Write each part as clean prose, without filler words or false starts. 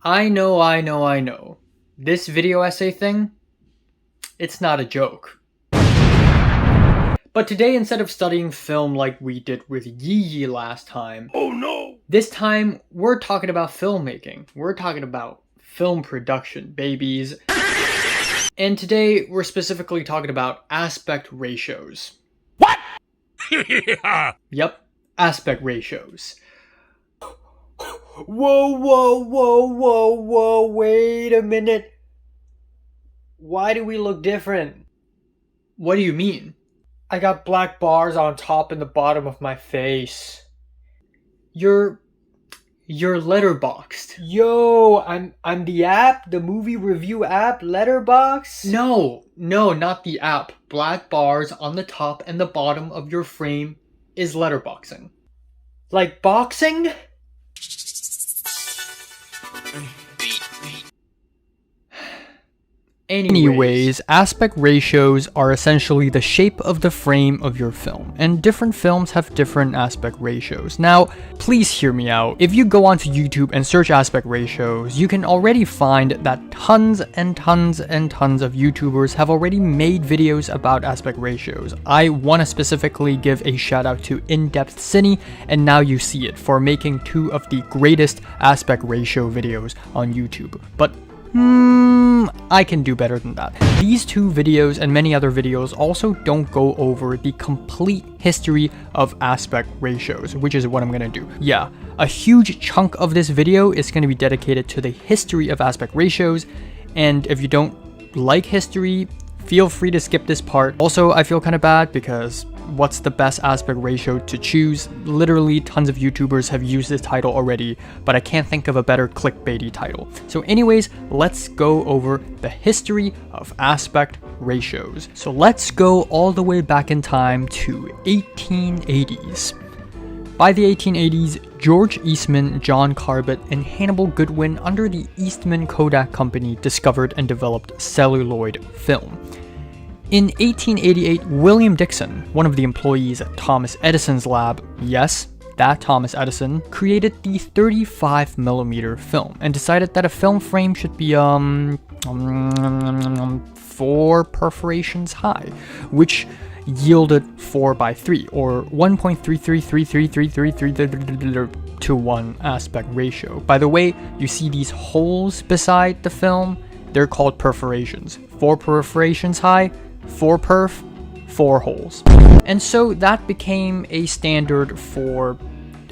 I know. This video essay thing, it's not a joke. But today, instead of studying film like we did with Yi last time, oh no! This time, we're talking about filmmaking. We're talking about film production, babies. And today, we're specifically talking about aspect ratios. What? Yep, aspect ratios. Whoa, wait a minute. Why do we look different? What do you mean? I got black bars on top and the bottom of my face. You're letterboxed. Yo, I'm the app, the movie review app, Letterbox? No, not the app. Black bars on the top and the bottom of your frame is letterboxing. Like boxing? Anyways, aspect ratios are essentially the shape of the frame of your film, and different films have different aspect ratios. Now, please hear me out. If you go onto YouTube and search aspect ratios, you can already find that tons and tons and tons of YouTubers have already made videos about aspect ratios. I want to specifically give a shout out to In-Depth Cine and Now You See It for making two of the greatest aspect ratio videos on YouTube. But I can do better than that. These two videos and many other videos also don't go over the complete history of aspect ratios, which is what I'm gonna do. Yeah, a huge chunk of this video is gonna be dedicated to the history of aspect ratios, and if you don't like history, feel free to skip this part. Also, I feel kind of bad because what's the best aspect ratio to choose? Literally tons of YouTubers have used this title already, but I can't think of a better clickbaity title. So anyways, let's go over the history of aspect ratios. So let's go all the way back in time to 1880s. By the 1880s, George Eastman, John Corbett, and Hannibal Goodwin under the Eastman Kodak Company discovered and developed celluloid film. In 1888, William Dickson, one of the employees at Thomas Edison's lab, yes, that Thomas Edison, created the 35mm film and decided that a film frame should be 4 perforations high, which yielded 4:3 or 1.333333 to 1 aspect ratio. By the way, you see these holes beside the film? They're called perforations. 4 perforations high, 4 perf, 4 holes. And so that became a standard for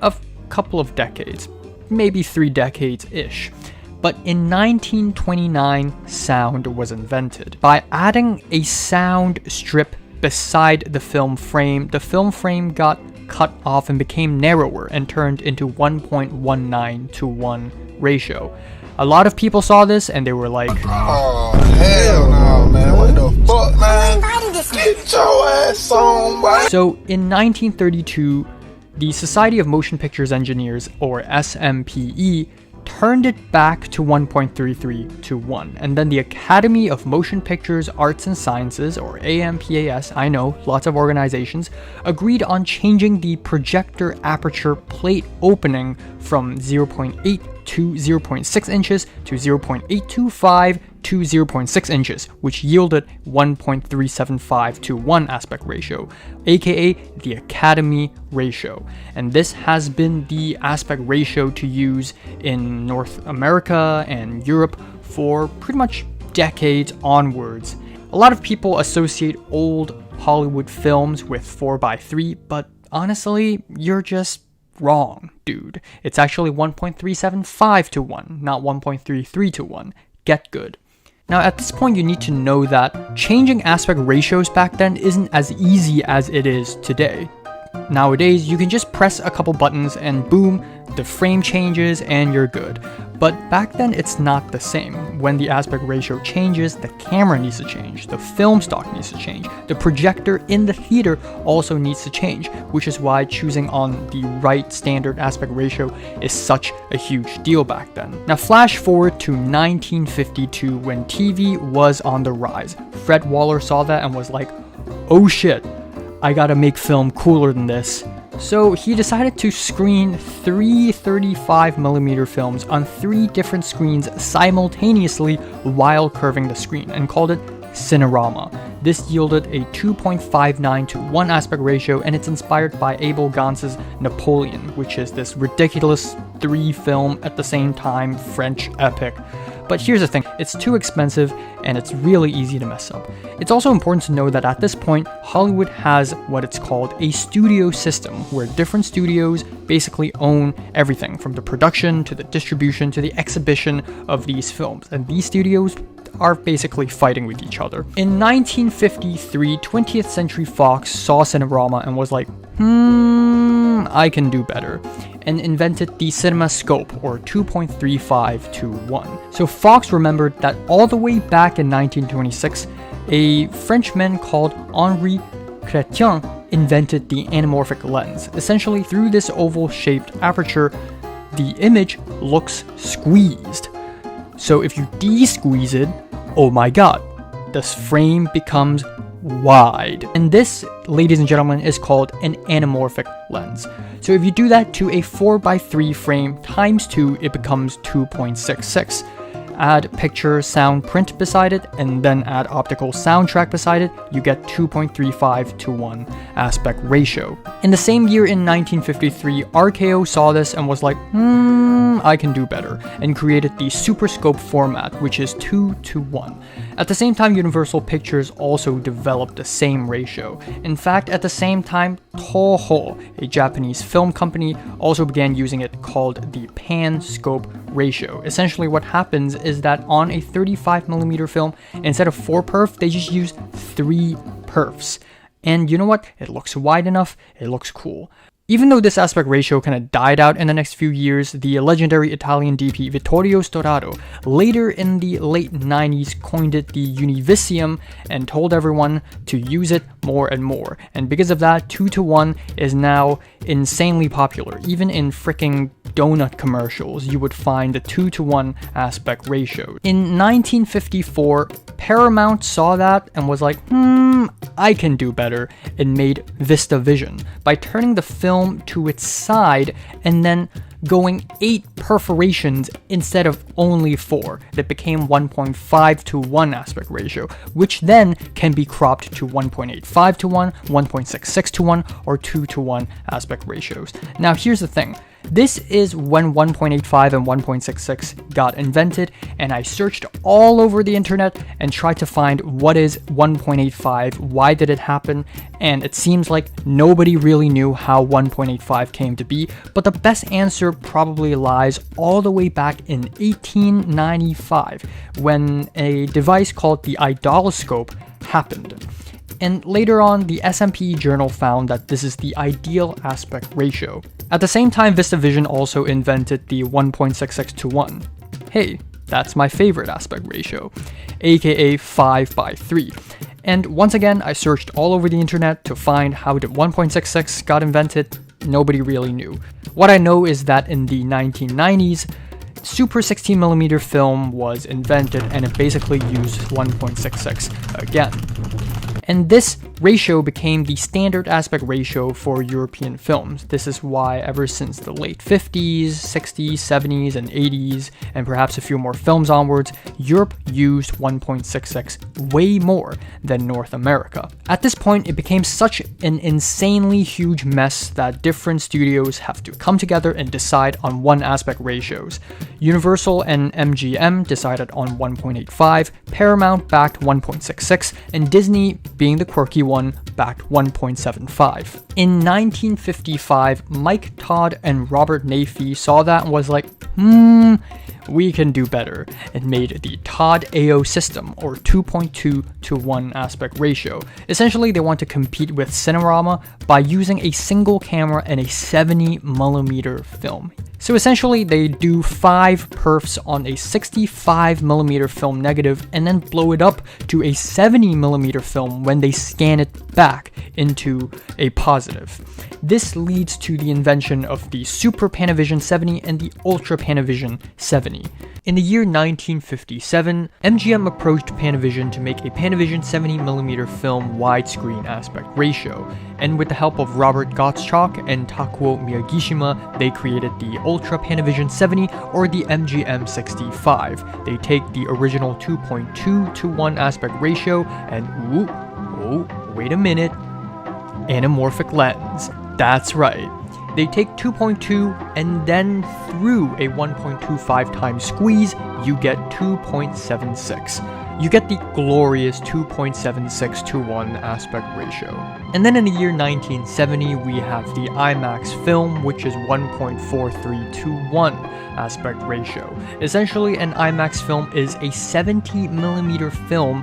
a couple of decades, maybe 3 decades-ish. But in 1929, sound was invented. By adding a sound strip beside the film frame got cut off and became narrower and turned into 1.19 to 1 ratio. A lot of people saw this and they were like, oh, hell no, man. What the fuck, man? Get your ass on, boy. So in 1932, the Society of Motion Pictures Engineers, or SMPE, turned it back to 1.33 to 1. And then the Academy of Motion Pictures Arts and Sciences, or AMPAS, I know, lots of organizations, agreed on changing the projector aperture plate opening from 0.8 to 0.6 inches to 0.825 to 0.6 inches, which yielded 1.375 to 1 aspect ratio, aka the Academy ratio. And this has been the aspect ratio to use in North America and Europe for pretty much decades onwards. A lot of people associate old Hollywood films with 4:3, but honestly, you're just wrong, dude. It's actually 1.375 to 1, not 1.33 to 1. Get good. Now at this point you need to know that changing aspect ratios back then isn't as easy as it is today. Nowadays you can just press a couple buttons and boom, the frame changes and you're good. But back then it's not the same. When the aspect ratio changes, the camera needs to change, the film stock needs to change, the projector in the theater also needs to change, which is why choosing on the right standard aspect ratio is such a huge deal back then. Now flash forward to 1952 when TV was on the rise. Fred Waller saw that and was like, oh shit, I gotta make film cooler than this. So he decided to screen 3 35mm films on 3 different screens simultaneously while curving the screen and called it Cinerama. This yielded a 2.59:1 aspect ratio, and it's inspired by Abel Gance's Napoleon, which is this ridiculous 3-film at the same time French epic. But here's the thing, it's too expensive and it's really easy to mess up. It's also important to know that at this point, Hollywood has what it's called a studio system, where different studios basically own everything from the production to the distribution to the exhibition of these films, and these studios are basically fighting with each other. In 1953, 20th Century Fox saw Cinerama and was like, I can do better, and invented the CinemaScope, or 2.35:1. So Fox remembered that all the way back in 1926, a Frenchman called Henri Chrétien invented the anamorphic lens. Essentially, through this oval-shaped aperture, the image looks squeezed. So if you de-squeeze it, oh my god, this frame becomes wide. And this, ladies and gentlemen, is called an anamorphic lens. So if you do that to a 4:3 frame times 2, it becomes 2.66. Add picture, sound, print beside it, and then add optical soundtrack beside it, you get 2.35:1 aspect ratio. In the same year, in 1953, RKO saw this and was like, I can do better, and created the Superscope format, which is 2:1. At the same time, Universal Pictures also developed the same ratio. In fact, at the same time, Toho, a Japanese film company, also began using it, called the pan-scope ratio. Essentially, what happens is that on a 35mm film, instead of 4 perf, they just use 3 perfs. And you know what? It looks wide enough, it looks cool. Even though this aspect ratio kind of died out in the next few years, the legendary Italian DP Vittorio Storaro later in the late 90s coined it the Univisium and told everyone to use it more and more. And because of that, 2:1 is now insanely popular. Even in freaking donut commercials, you would find the 2:1 aspect ratio. In 1954, Paramount saw that and was like, I can do better, and made VistaVision by turning the film to its side and then going 8 perforations instead of only 4. That became 1.5:1 aspect ratio, which then can be cropped to 1.85:1, 1.66:1, or 2:1 aspect ratios. Now here's the thing. This is when 1.85 and 1.66 got invented, and I searched all over the internet and tried to find what is 1.85, why did it happen, and it seems like nobody really knew how 1.85 came to be, but the best answer probably lies all the way back in 1895, when a device called the Idoloscope happened. And later on, the SMPE journal found that this is the ideal aspect ratio. At the same time, VistaVision also invented the 1.66:1. Hey, that's my favorite aspect ratio, aka 5:3. And once again, I searched all over the internet to find how the 1.66 got invented. Nobody really knew. What I know is that in the 1990s, Super 16mm film was invented, and it basically used 1.66 again. And this ratio became the standard aspect ratio for European films. This is why ever since the late 50s, 60s, 70s, and 80s, and perhaps a few more films onwards, Europe used 1.66 way more than North America. At this point, it became such an insanely huge mess that different studios have to come together and decide on one aspect ratios. Universal and MGM decided on 1.85, Paramount backed 1.66, and Disney, being the quirky one, backed 1.75. In 1955, Mike Todd and Robert Nafee saw that and was like, we can do better, and made the Todd-AO system, or 2.2:1 aspect ratio. Essentially, they want to compete with Cinerama by using a single camera and a 70mm film. So essentially, they do 5 perfs on a 65mm film negative and then blow it up to a 70mm film when they scan it back into a positive. This leads to the invention of the Super Panavision 70 and the Ultra Panavision 70. In the year 1957, MGM approached Panavision to make a Panavision 70mm film widescreen aspect ratio, and with the help of Robert Gottschalk and Takuo Miyagishima, they created the Ultra Panavision 70 or the MGM 65. They take the original 2.2:1 aspect ratio and wait a minute, anamorphic lens. That's right. They take 2.2 and then through a 1.25 times squeeze, you get 2.76. You get the glorious 2.76:1 aspect ratio. And then in the year 1970, we have the IMAX film, which is 1.43:1 aspect ratio. Essentially, an IMAX film is a 70mm film,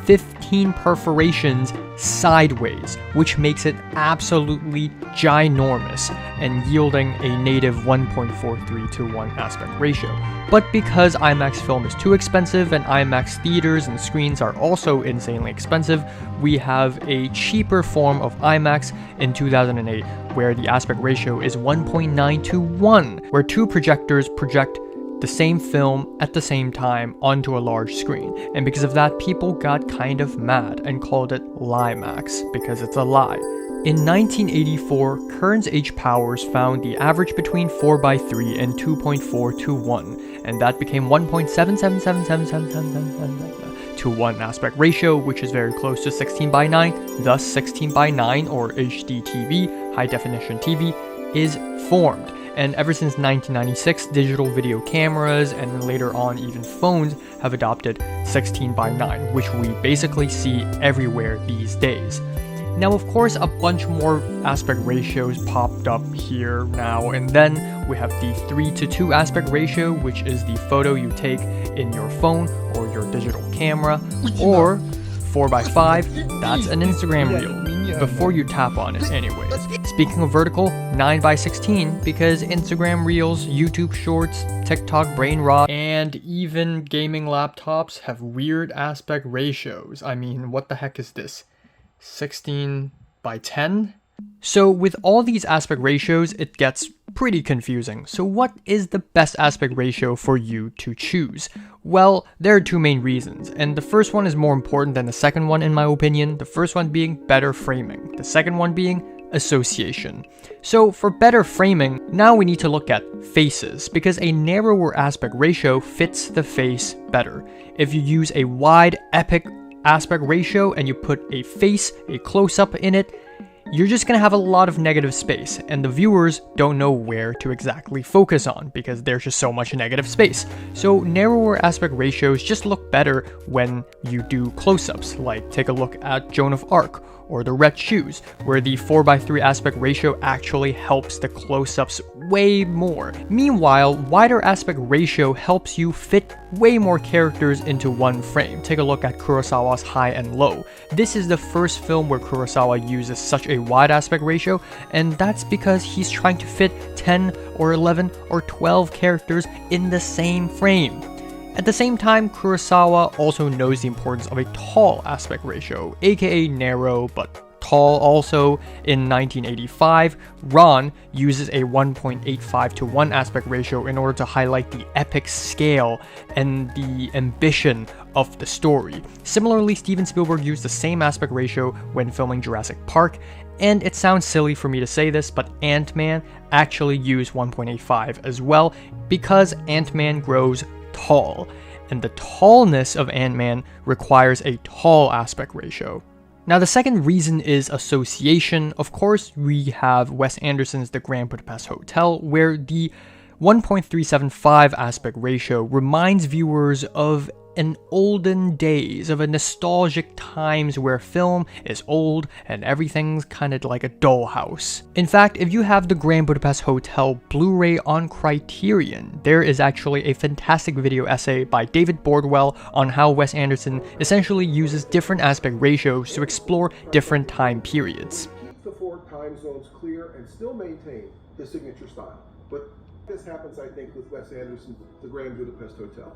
15 perforations sideways, which makes it absolutely ginormous and yielding a native 1.43:1 aspect ratio. But because IMAX film is too expensive and IMAX theaters and screens are also insanely expensive, we have a cheaper form of IMAX in 2008 where the aspect ratio is 1.9:1, where two projectors project the same film at the same time onto a large screen. And because of that, people got kind of mad and called it LieMAX because it's a lie. In 1984, Kearns H. Powers found the average between 4:3 and 2.4:1, and that became 1.77777777:1 aspect ratio, which is very close to 16:9, thus 16:9 or HD TV, high definition TV, is formed. And ever since 1996, digital video cameras and then later on even phones have adopted 16:9, which we basically see everywhere these days. Now, of course, a bunch more aspect ratios popped up here now and then. We have the 3:2 aspect ratio, which is the photo you take in your phone or your digital camera, or 4:5, that's an Instagram reel, before you tap on it anyways. Speaking of vertical, 9:16, because Instagram Reels, YouTube Shorts, TikTok Brain Rot, and even gaming laptops have weird aspect ratios. I mean, what the heck is this? 16:10? So with all these aspect ratios, it gets pretty confusing. So what is the best aspect ratio for you to choose? Well, there are two main reasons, and the first one is more important than the second one in my opinion, the first one being better framing, the second one being association. So for better framing, now we need to look at faces, because a narrower aspect ratio fits the face better. If you use a wide, epic aspect ratio and you put a face, a close-up in it, you're just gonna have a lot of negative space, and the viewers don't know where to exactly focus on because there's just so much negative space. So narrower aspect ratios just look better when you do close-ups, like take a look at Joan of Arc or the Red Shoes, where the 4:3 aspect ratio actually helps the close-ups way more. Meanwhile, wider aspect ratio helps you fit way more characters into one frame. Take a look at Kurosawa's High and Low. This is the first film where Kurosawa uses such a wide aspect ratio, and that's because he's trying to fit 10 or 11 or 12 characters in the same frame. At the same time, Kurosawa also knows the importance of a tall aspect ratio, aka narrow but tall also. In 1985, Ron uses a 1.85:1 aspect ratio in order to highlight the epic scale and the ambition of the story. Similarly, Steven Spielberg used the same aspect ratio when filming Jurassic Park, and it sounds silly for me to say this, but Ant-Man actually used 1.85 as well, because Ant-Man grows tall, and the tallness of Ant-Man requires a tall aspect ratio. Now, the second reason is association. Of course, we have Wes Anderson's The Grand Budapest Hotel, where the 1.375 aspect ratio reminds viewers of an olden days, of a nostalgic times where film is old and everything's kind of like a dollhouse. In fact, if you have the Grand Budapest Hotel Blu-ray on Criterion, there is actually a fantastic video essay by David Bordwell on how Wes Anderson essentially uses different aspect ratios to explore different time periods. Keep the four time zones clear and still maintain his signature style. But this happens, I think, with Wes Anderson's The Grand Budapest Hotel.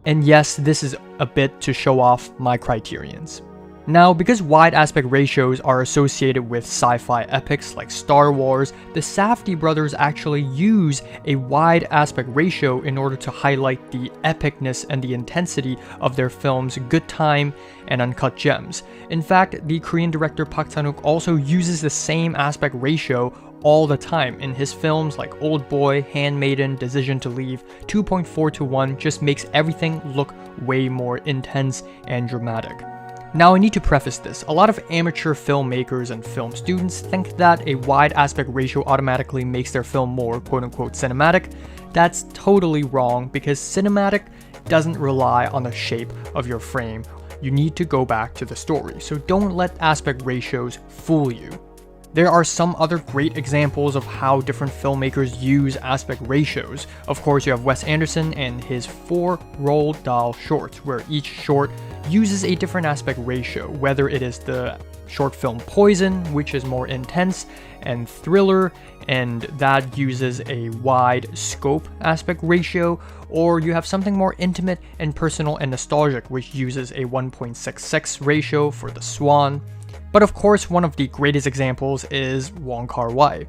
And yes, this is a bit to show off my criterions. Now, because wide aspect ratios are associated with sci-fi epics like Star Wars, the Safdie brothers actually use a wide aspect ratio in order to highlight the epicness and the intensity of their film's good time and uncut gems. In fact, the Korean director Park Chan-Wook also uses the same aspect ratio all the time in his films like Old Boy, Handmaiden, Decision to Leave. 2.4:1 just makes everything look way more intense and dramatic. Now, I need to preface this. A lot of amateur filmmakers and film students think that a wide aspect ratio automatically makes their film more quote-unquote cinematic. That's totally wrong, because cinematic doesn't rely on the shape of your frame. You need to go back to the story, so don't let aspect ratios fool you. There are some other great examples of how different filmmakers use aspect ratios. Of course, you have Wes Anderson and his 4 Roald Dahl shorts, where each short uses a different aspect ratio, whether it is the short film Poison, which is more intense and thriller, and that uses a wide scope aspect ratio, or you have something more intimate and personal and nostalgic, which uses a 1.66 ratio for The Swan. But of course, one of the greatest examples is Wong Kar-Wai.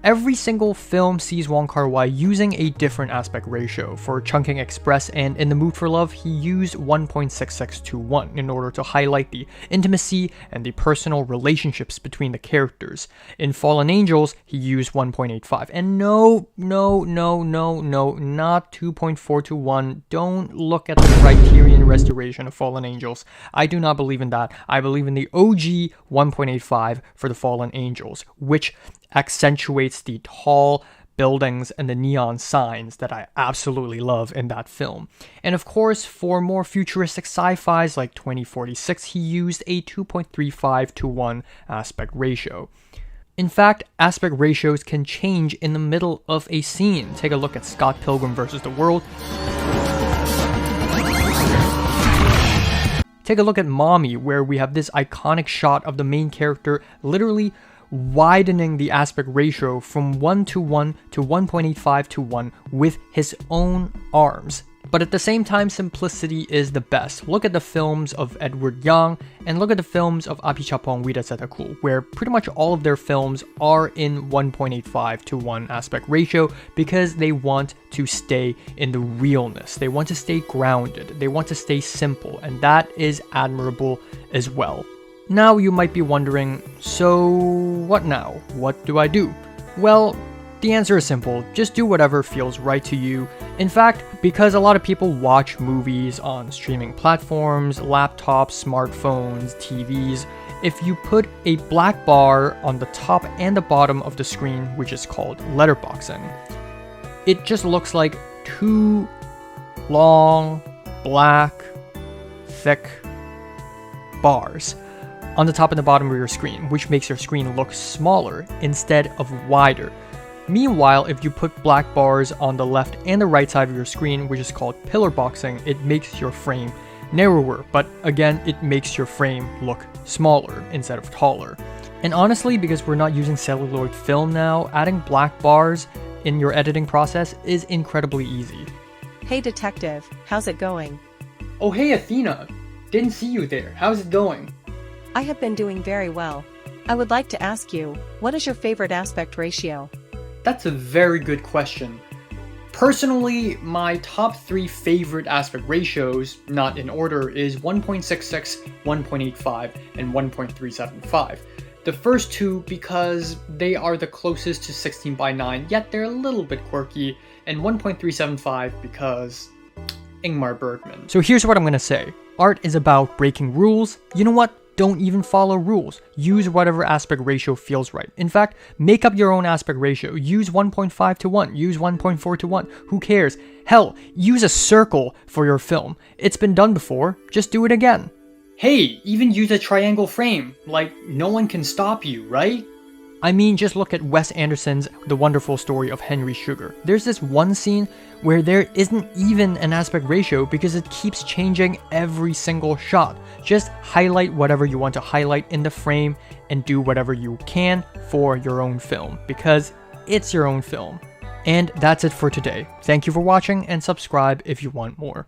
Every single film sees Wong Kar-Wai using a different aspect ratio. For Chungking Express and In the Mood for Love, he used 1.66:1 in order to highlight the intimacy and the personal relationships between the characters. In Fallen Angels, he used 1.85. And no, not 2.4:1. Don't look at the Criterion restoration of Fallen Angels. I do not believe in that. I believe in the OG 1.85 for the Fallen Angels, which accentuates the tall buildings and the neon signs that I absolutely love in that film. And of course, for more futuristic sci-fis like 2046, he used a 2.35:1 aspect ratio. In fact, aspect ratios can change in the middle of a scene. Take a look at Scott Pilgrim vs. the World. Take a look at Mommy, where we have this iconic shot of the main character literally widening the aspect ratio from 1:1 to 1.85:1 with his own arms. But at the same time, simplicity is the best. Look at the films of Edward Yang and look at the films of Apichatpong Widasetakul, where pretty much all of their films are in 1.85:1 aspect ratio because they want to stay in the realness. They want to stay grounded. They want to stay simple, and that is admirable as well. Now you might be wondering, so what now? What do I do? Well, the answer is simple. Just do whatever feels right to you. In fact, because a lot of people watch movies on streaming platforms, laptops, smartphones, TVs, if you put a black bar on the top and the bottom of the screen, which is called letterboxing, it just looks like 2 long, black, thick bars on the top and the bottom of your screen, which makes your screen look smaller instead of wider. Meanwhile, if you put black bars on the left and the right side of your screen, which is called pillarboxing, it makes your frame narrower, but again, it makes your frame look smaller instead of taller. And honestly, because we're not using celluloid film now, adding black bars in your editing process is incredibly easy. Hey detective, how's it going? Oh hey Athena, didn't see you there. How's it going? I have been doing very well. I would like to ask you, what is your favorite aspect ratio? That's a very good question. Personally, my top 3 favorite aspect ratios, not in order, is 1.66, 1.85, and 1.375. The first 2 because they are the closest to 16:9, yet they're a little bit quirky, and 1.375 because Ingmar Bergman. So here's what I'm gonna say. Art is about breaking rules. You know what? Don't even follow rules. Use whatever aspect ratio feels right. In fact, make up your own aspect ratio. Use 1.5:1, use 1.4:1. Who cares? Hell, use a circle for your film. It's been done before. Just do it again. Hey, even use a triangle frame. Like, no one can stop you, right? I mean, just look at Wes Anderson's The Wonderful Story of Henry Sugar. There's this one scene where there isn't even an aspect ratio because it keeps changing every single shot. Just highlight whatever you want to highlight in the frame and do whatever you can for your own film because it's your own film. And that's it for today. Thank you for watching and subscribe if you want more.